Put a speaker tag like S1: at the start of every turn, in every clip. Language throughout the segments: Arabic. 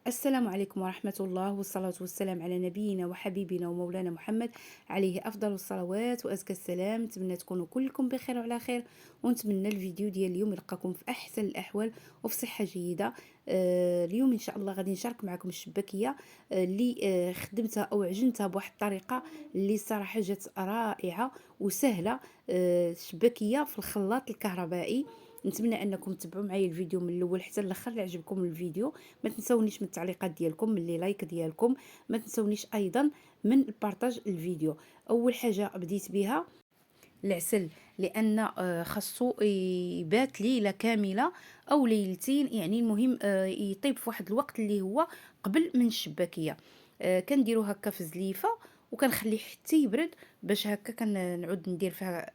S1: السلام عليكم ورحمة الله والصلاة والسلام على نبينا وحبيبنا ومولانا محمد عليه أفضل الصلوات وأزكى السلام. نتمنى تكونوا كلكم بخير وعلى خير، ونتمنى الفيديو ديال اليوم يلقاكم في أحسن الأحوال وفي صحة جيدة. اليوم إن شاء الله غادي نشارك معكم الشباكية اللي خدمتها أو عجنتها بواحد الطريقة اللي صراحة جات رائعة وسهلة. شباكية في الخلاط الكهربائي. نتمنى انكم تتبعوا معايا الفيديو من الاول حتى الاخر. اللي عجبكم الفيديو ما تنسونيش من التعليقات ديالكم، من لي لايك ديالكم. ما تنسونيش ايضا من البارطاج الفيديو. اول حاجه بديت بها العسل، لان خاصو يبات ليله كامله او ليلتين، يعني المهم يطيب في واحد الوقت اللي هو قبل من الشباكيه. كنديرو هكا في زليفه وكنخليه حتى يبرد، باش هكا كنعود ندير فيها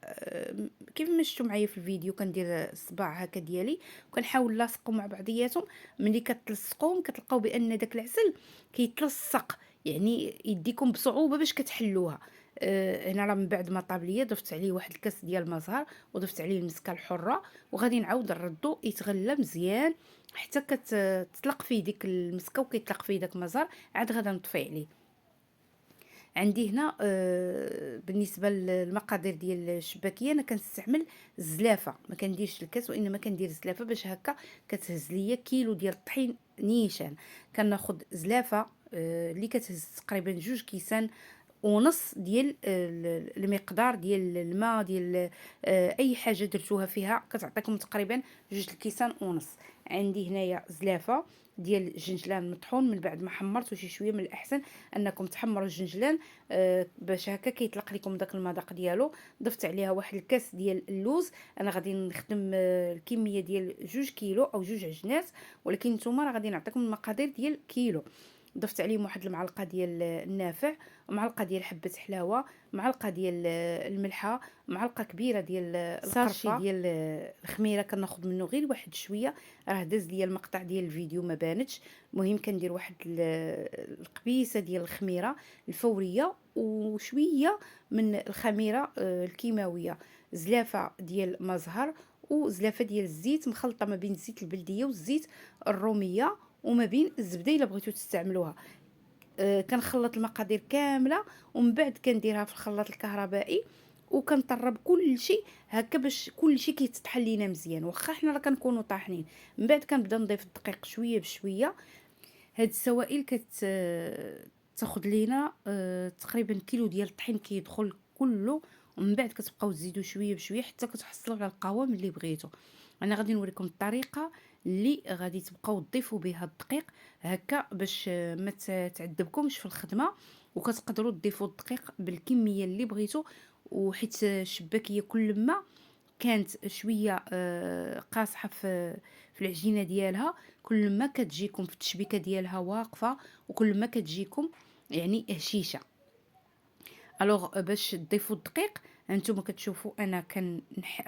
S1: كيف ما شفتوا معايا في الفيديو. كندير الصباع هكا ديالي وكنحاول نلاصقهم مع بعضياتهم. ملي كتلصقوهم كتلقاو بان داك العسل كيتلصق، يعني يديكم بصعوبه باش كتحلوها. هنا راه من بعد ما طاب ليا ضفت عليه واحد الكاس ديال المزهر وضفت عليه المسكه الحره، وغادي نعاود نردو يتغلى مزيان حتى كتطلق فيه ديك المسكه وكيطلق فيه داك المزهر. عاد غادا نطفي عليه. عندي هنا بالنسبه للمقادير ديال الشباكيه انا كنستعمل الزلافه، ما كنديرش الكاس وانما كندير الزلافه باش هكا كتهز ليا كيلو ديال الطحين نيشان. كناخذ زلافه اللي كتهز تقريبا 2 كيسان ونص ديال المقدار ديال الماء ديال اي حاجه درتوها فيها كتعطيكم تقريبا 2 الكيسان ونص. عندي هنايا زلافه ديال الجنجلان مطحون من بعد ما حمرته شي شويه. من الاحسن انكم تحمروا الجنجلان باش هكا كيطلق لكم داك المذاق ديالو. ضفت عليها واحد الكاس ديال اللوز. انا غادي نخدم الكميه ديال 2 كيلو او 2 عجنات، ولكن نتوما راه غادي نعطيكم المقادير ديال كيلو. ضفت عليهم واحد المعلقه ديال النافع، معلقه ديال حبه حلاوه، معلقه ديال الملحه، معلقه كبيره ديال القرفه ديال الخميره. كناخذ منه غير واحد شويه، راه داز ليا المقطع ديال الفيديو ما بانتش. المهم كندير واحد القبيسه ديال الخميره الفوريه وشويه من الخميره الكيماويه. زلافه ديال مزهر وزلافه ديال الزيت مخلطه ما بين الزيت البلديه والزيت الروميه وما بين الزبده الا بغيتو تستعملوها. كنخلط المقادير كامله ومن بعد كنديرها في الخلاط الكهربائي وكنطرب كل شيء هكا باش كل شيء كيتطحن لينا مزيان. واخا حنا راه كنكونوا طاحنين، من بعد كنبدا نضيف الدقيق شويه بشويه. هاد السوائل تاخذ لينا تقريبا كيلو ديال الطحين كيدخل كله، ومن بعد كتبقاو تزيدوا شويه بشويه حتى كتحصلوا على القوام اللي بغيتو. انا غادي نوريكم الطريقه اللي غادي تبقاو تضيفوا بها الدقيق هكا باش ما تعذبكمش في الخدمه، وكتقدروا تضيفوا الدقيق بالكميه اللي بغيتو. وحيت الشباكيه كل ما كانت شويه قاصحه في العجينه ديالها، كل ما كتجيكم في التشبيكه ديالها واقفه، وكل ما كتجيكم يعني هشيشه. الوغ باش تضيفوا الدقيق هانتوما كتشوفوا انا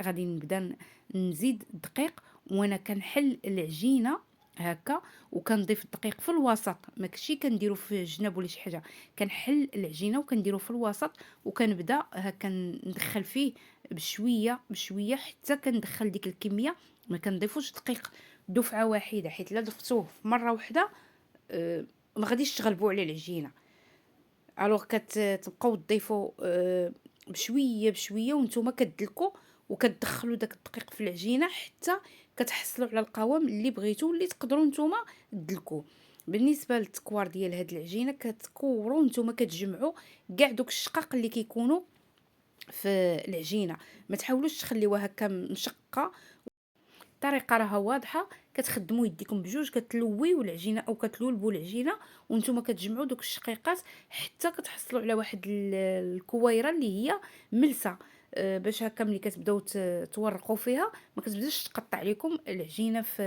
S1: غادي نبدا نزيد الدقيق وانا كنحل العجينه هكا، وكنضيف الدقيق في الوسط، ماشي كنديرو في الجناب ولا شي حاجه. كنحل العجينه وكنديرو في الوسط وكنبدا هكا ندخل فيه بشويه بشويه حتى كندخل ديك الكميه. ما كنضيفوش دقيق دفعه واحده، حيت الا ضفتوه في مره واحده ما غاديش تغلبوا على العجينه. الوغ كتبقاو تضيفوا بشويه بشويه وانتم كتدلكوا وكتدخلوا داك الدقيق في العجينه حتى كتحصلوا على القوام اللي بغيتو اللي تقدروا نتوما تدلكوه. بالنسبه للتكوار ديال هاد العجينه كتكوروا نتوما كتجمعوا كاع دوك الشقاق اللي كيكونوا في العجينه. ما تحاولوش تخليوها هكا مشقه. الطريقه راها واضحه، كتخدموا يديكم بجوج، كتلويو العجينه او كتلولبوا العجينه وانتم كتجمعوا دوك الشقيقات حتى كتحصلوا على واحد الكويره اللي هي ملسه. باش هكا ملي كتبداو تورقوا فيها ما كتبداش تقطع عليكم العجينه في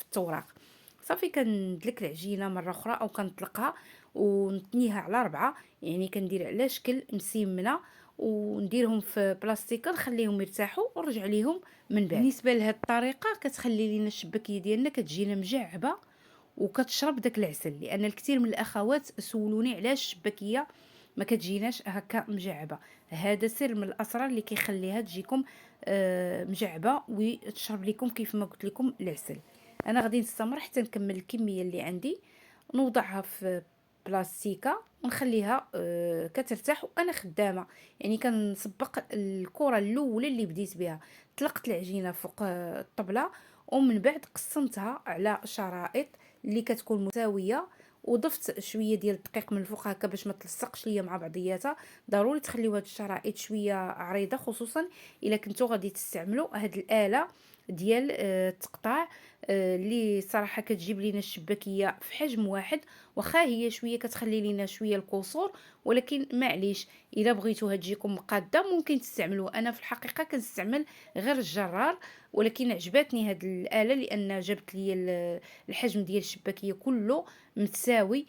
S1: التوراق. صافي كندلك العجينه مره اخرى او كنطلقها ونتنيها على 4، يعني كندير على شكل مسيمنه ونديرهم في بلاستيكه نخليهم يرتاحوا ونرجع ليهم من بعد. بالنسبه لهاد الطريقه كتخلي لينا الشباكيه ديالنا كتجينا مجعبه وكتشرب داك العسل، لان الكثير من الاخوات سولوني علاش الشباكيه ما كتجيناش هكا مجعبه. هذا سر من الاسرار اللي كيخليها تجيكم مجعبه وتشرب لكم كيف ما قلت لكم العسل. انا غادي نستمر حتى نكمل الكميه اللي عندي نوضعها في بلاستيكه ونخليها كترتاح وانا خدامه. يعني كنسبق الكره الاولى اللي بديت بها، طلقت العجينه فوق الطبله، ومن بعد قسمتها على شرائط اللي كتكون متساويه، وضفت شويه ديال الدقيق من الفوق هكا باش ما تلصقش ليا مع بعضياتها. ضروري تخليو هاد الشرائط شويه عريضه، خصوصا الا كنتو غادي تستعملوا هاد الاله ديال التقطاع، اللي صراحه كتجيب لينا الشباكيه في حجم واحد. واخا هي شويه كتخلي لينا شويه الكسور، ولكن معليش الا بغيتوها تجيكم مقاده ممكن تستعملوها. انا في الحقيقه كنستعمل غير الجرار، ولكن عجبتني هاد الاله لان جابت لي الحجم ديال الشباكيه كله متساوي،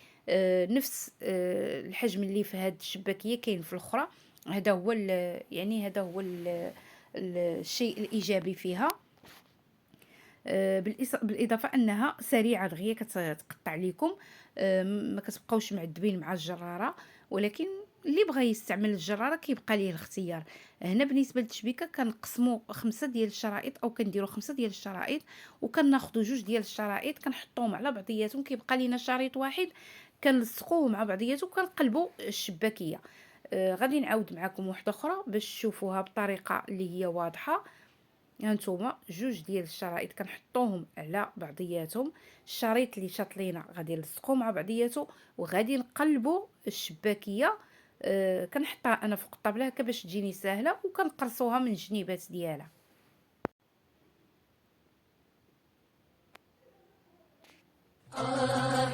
S1: نفس الحجم اللي في هاد الشباكيه كاين في الاخرى. هذا هو يعني هذا هو الشيء الايجابي فيها. بالاضافه انها سريعه دغيا كتقطع لكم، ما كتبقاوش معذبين مع الجراره. ولكن اللي بغى يستعمل الجراره كيبقى ليه الاختيار. هنا بالنسبه للتشبيكه كنقسموا 5 ديال الشرائط، او كنديروا 5 ديال الشرائط، وكناخذوا 2 ديال الشرائط كنحطوهم على بعضياتهم، كيبقى لينا شريط واحد كنلصقوه مع بعضياته وكنقلبوا الشباكيه. غادي نعاود معكم واحده اخرى باش تشوفوها بطريقه اللي هي واضحه. هانتوما 2 ديال الشرائط كنحطوهم على بعضياتهم، الشريط اللي شاطلينا غادي نلصقوه مع بعضياتو، وغادي نقلبوا الشباكيه. كنحطها انا فوق الطابله هكا باش تجيني ساهله، وكنقرصوها من الجنيبات ديالها.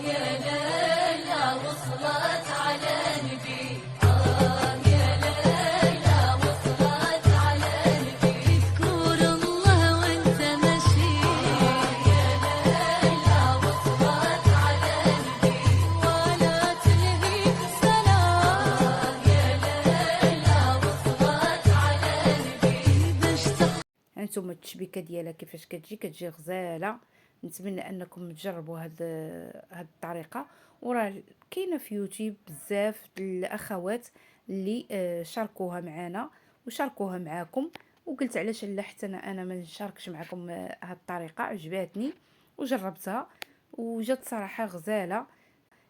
S2: يا ليلى وصلت على نبي، يا ليلى وصلت على نبي، اذكر الله وانت ماشي، يا ليلى وصلت على نبي، ولا تلهي سلام، يا ليلى وصلت على نبي باش
S1: هانتوما التشبيكه ديالها كيفاش كتجي غزاله. نتمنى انكم تجربوا هاد الطريقه، وراه كاينه في يوتيوب بزاف الاخوات اللي شاركوها معنا وشاركوها معاكم، وقلت علاش لا حتى انا ما نشاركش معكم هاد الطريقه. عجباتني وجربتها وجات صراحه غزاله.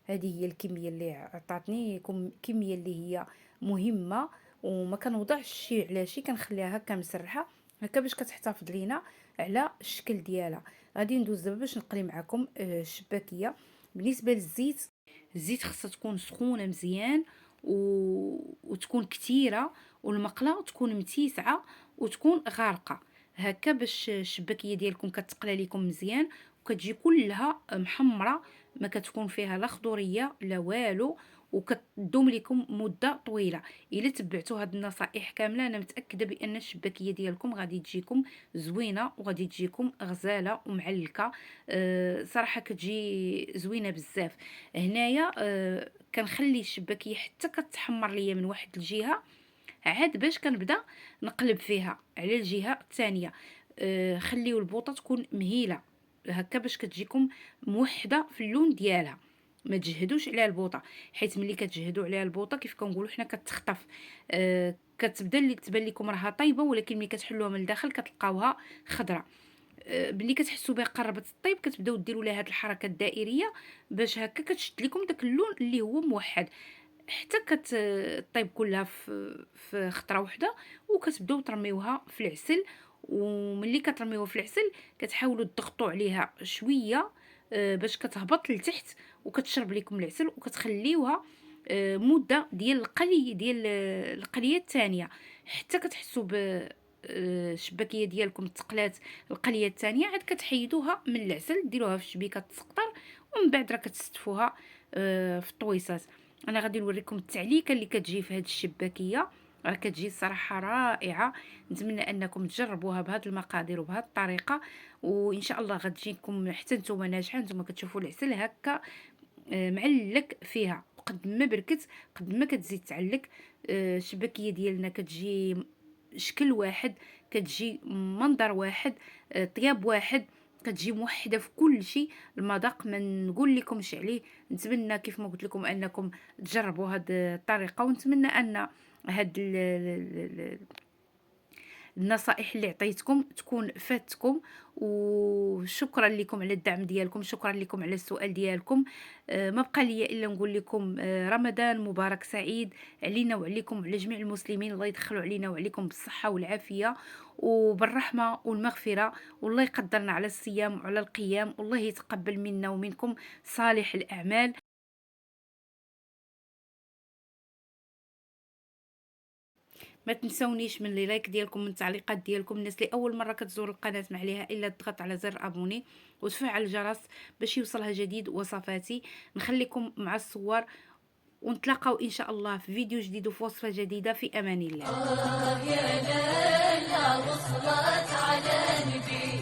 S1: هذه هي الكميه اللي عطاتني، كميه اللي هي مهمه، وما كنوضعش شي على شي، كنخليها هكا مسرحه هكا باش كتحتفظ لينا على الشكل ديالها. غادي ندوز دابا باش نقلي معكم الشباكيه. بالنسبه للزيت، الزيت خاصها تكون سخونه مزيان وتكون كثيره، والمقله تكون متيسعه وتكون غارقه هكا باش الشباكيه ديالكم كتقلى لكم مزيان وكتجي كلها محمره، ما كتكون فيها لا خضوريه لا والو، وكتدوم لكم مده طويله. الا تبعتوا هاد النصائح كامله انا متاكده بان الشباكيه ديالكم غادي تجيكم زوينه وغادي تجيكم غزاله ومعلكه. صراحه كتجي زوينه بزاف. هنايا كنخلي الشباكيه حتى كتحمر ليا من واحد الجهه، عاد باش كنبدا نقلب فيها على الجهه الثانيه. خليو البوطه تكون مهيله هكا باش كتجيكم موحده في اللون ديالها. ما تجهدوش عليها البوطه، حيت ملي كتجهدوا عليها البوطه كيف كنقولوا حنا كتخطف. كتبدا اللي تبان لكم راها طايبه، ولكن ملي كتحلوها من الداخل كتلقاوها خضره. ملي كتحسوا بها قربت الطيب كتبداو ديروا لها هاد الحركه الدائريه باش هكا كتشد لكم داك اللون اللي هو موحد، حتى كطيب كلها في خطره واحده، وكتبداو ترميوها في العسل. وملي كترميوها في العسل كتحاولوا تضغطوا عليها شويه باش كتهبط لتحت وكتشرب لكم العسل، وكتخليوها مده ديال القليه الثانيه حتى كتحسوا الشباكيه ديالكم تقلات القليه الثانيه. عاد كتحيدوها من العسل ديروها في الشبيكه تسقطر، ومن بعد راه كتستفوها في الطويصات. انا غادي نوريكم التعليكه اللي كتجي في هذه الشباكيه، راه كتجي صراحه رائعه. نتمنى انكم تجربوها بهذه المقادير وبهذه الطريقه، وان شاء الله غتجيكم حتى نتوما ناجحه. نتوما كتشوفوا العسل هكا معلق فيها، قد ما بركت قد ما كتزيد تعلق. الشباكيه ديالنا كتجي شكل واحد، كتجي منظر واحد، طياب واحد، كتجي موحده في كل شيء. المذاق ما نقول لكمش عليه. نتمنى كيف ما قلت لكم انكم تجربوا هذه الطريقه، ونتمنى ان هاد النصائح اللي عطيتكم تكون فاتتكم. وشكرا لكم على الدعم ديالكم، شكرا لكم على السؤال ديالكم. ما بقى لي الا نقول لكم رمضان مبارك سعيد علينا وعليكم وعلى جميع المسلمين. الله يدخلوا علينا وعليكم بالصحه والعافيه وبالرحمه والمغفره، والله يقدرنا على الصيام وعلى القيام، والله يتقبل منا ومنكم صالح الاعمال. ما تنسونيش من لي لايك ديالكم، من التعليقات ديالكم. الناس اللي اول مره كتزور القناه ما عليها الا تضغط على زر ابوني وتفعل الجرس باش يوصلها جديد وصفاتي. نخليكم مع الصور ونتلاقاو ان شاء الله في فيديو جديد وفي وصفه جديده. في امان الله.
S2: يا ليلى وصلت على نبي